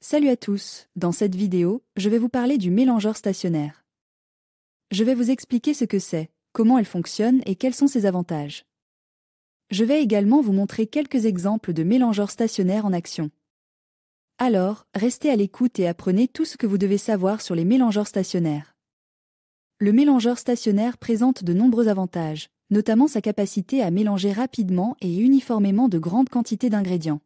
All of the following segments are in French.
Salut à tous, dans cette vidéo, je vais vous parler du mélangeur stationnaire. Je vais vous expliquer ce que c'est, comment elle fonctionne et quels sont ses avantages. Je vais également vous montrer quelques exemples de mélangeurs stationnaires en action. Alors, restez à l'écoute et apprenez tout ce que vous devez savoir sur les mélangeurs stationnaires. Le mélangeur stationnaire présente de nombreux avantages, notamment sa capacité à mélanger rapidement et uniformément de grandes quantités d'ingrédients.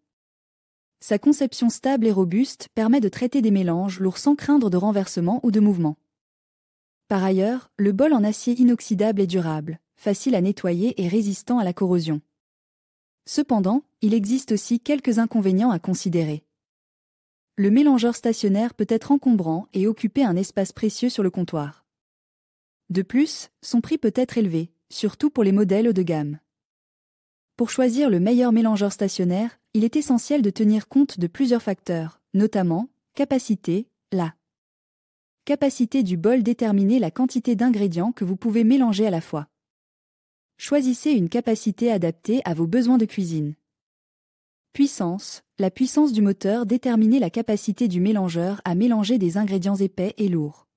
Sa conception stable et robuste permet de traiter des mélanges lourds sans craindre de renversement ou de mouvement. Par ailleurs, le bol en acier inoxydable est durable, facile à nettoyer et résistant à la corrosion. Cependant, il existe aussi quelques inconvénients à considérer. Le mélangeur stationnaire peut être encombrant et occuper un espace précieux sur le comptoir. De plus, son prix peut être élevé, surtout pour les modèles haut de gamme. Pour choisir le meilleur mélangeur stationnaire, il est essentiel de tenir compte de plusieurs facteurs, notamment capacité, la capacité du bol détermine la quantité d'ingrédients que vous pouvez mélanger à la fois. Choisissez une capacité adaptée à vos besoins de cuisine. Puissance, la puissance du moteur détermine la capacité du mélangeur à mélanger des ingrédients épais et lourds.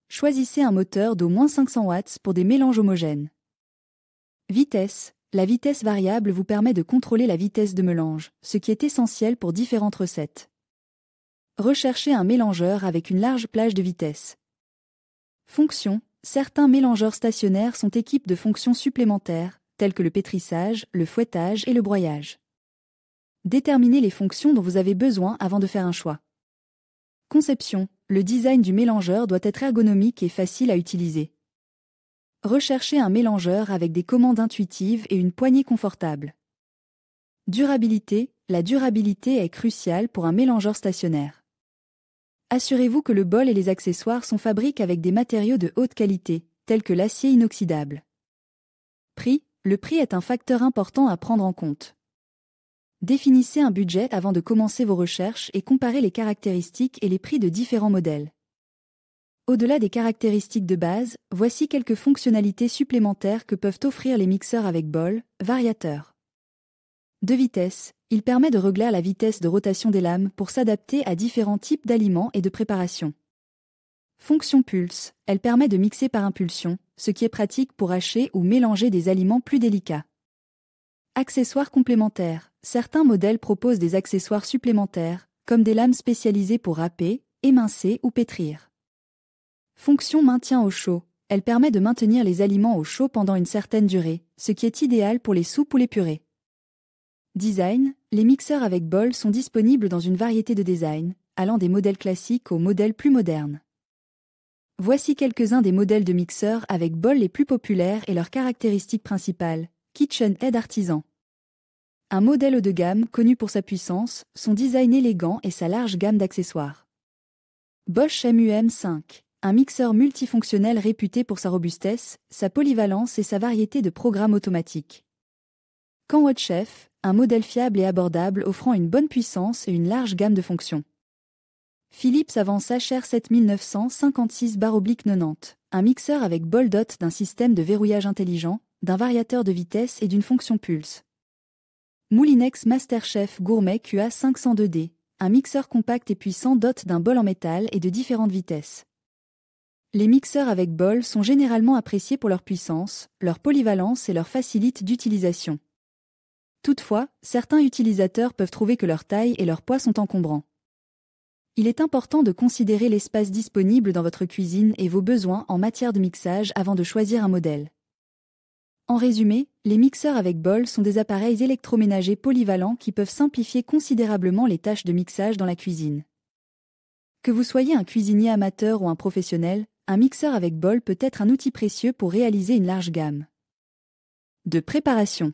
Choisissez un moteur d'au moins 500 watts pour des mélanges homogènes. Vitesse, la vitesse variable vous permet de contrôler la vitesse de mélange, ce qui est essentiel pour différentes recettes. Recherchez un mélangeur avec une large plage de vitesse. Fonction, certains mélangeurs stationnaires sont équipés de fonctions supplémentaires, telles que le pétrissage, le fouettage et le broyage. Déterminez les fonctions dont vous avez besoin avant de faire un choix. Conception, le design du mélangeur doit être ergonomique et facile à utiliser. Recherchez un mélangeur avec des commandes intuitives et une poignée confortable. Durabilité, la durabilité est cruciale pour un mélangeur stationnaire. Assurez-vous que le bol et les accessoires sont fabriqués avec des matériaux de haute qualité, tels que l'acier inoxydable. Prix, le prix est un facteur important à prendre en compte. Définissez un budget avant de commencer vos recherches et comparez les caractéristiques et les prix de différents modèles. Au-delà des caractéristiques de base, voici quelques fonctionnalités supplémentaires que peuvent offrir les mixeurs avec bol, variateur. De vitesse, il permet de régler la vitesse de rotation des lames pour s'adapter à différents types d'aliments et de préparation. Fonction pulse, elle permet de mixer par impulsion, ce qui est pratique pour hacher ou mélanger des aliments plus délicats. Accessoires complémentaires, certains modèles proposent des accessoires supplémentaires, comme des lames spécialisées pour râper, émincer ou pétrir. Fonction maintien au chaud, elle permet de maintenir les aliments au chaud pendant une certaine durée, ce qui est idéal pour les soupes ou les purées. Design, les mixeurs avec bol sont disponibles dans une variété de designs, allant des modèles classiques aux modèles plus modernes. Voici quelques-uns des modèles de mixeurs avec bol les plus populaires et leurs caractéristiques principales. KitchenAid Artisan. Un modèle haut de gamme connu pour sa puissance, son design élégant et sa large gamme d'accessoires. Bosch MUM5, un mixeur multifonctionnel réputé pour sa robustesse, sa polyvalence et sa variété de programmes automatiques. Canwood Chef, un modèle fiable et abordable offrant une bonne puissance et une large gamme de fonctions. Philips Avance HR 7956/90, un mixeur avec bol doté d'un système de verrouillage intelligent, d'un variateur de vitesse et d'une fonction pulse. Moulinex MasterChef Gourmet QA 502D, un mixeur compact et puissant doté d'un bol en métal et de différentes vitesses. Les mixeurs avec bol sont généralement appréciés pour leur puissance, leur polyvalence et leur facilité d'utilisation. Toutefois, certains utilisateurs peuvent trouver que leur taille et leur poids sont encombrants. Il est important de considérer l'espace disponible dans votre cuisine et vos besoins en matière de mixage avant de choisir un modèle. En résumé, les mixeurs avec bol sont des appareils électroménagers polyvalents qui peuvent simplifier considérablement les tâches de mixage dans la cuisine. Que vous soyez un cuisinier amateur ou un professionnel, un mixeur avec bol peut être un outil précieux pour réaliser une large gamme de préparation.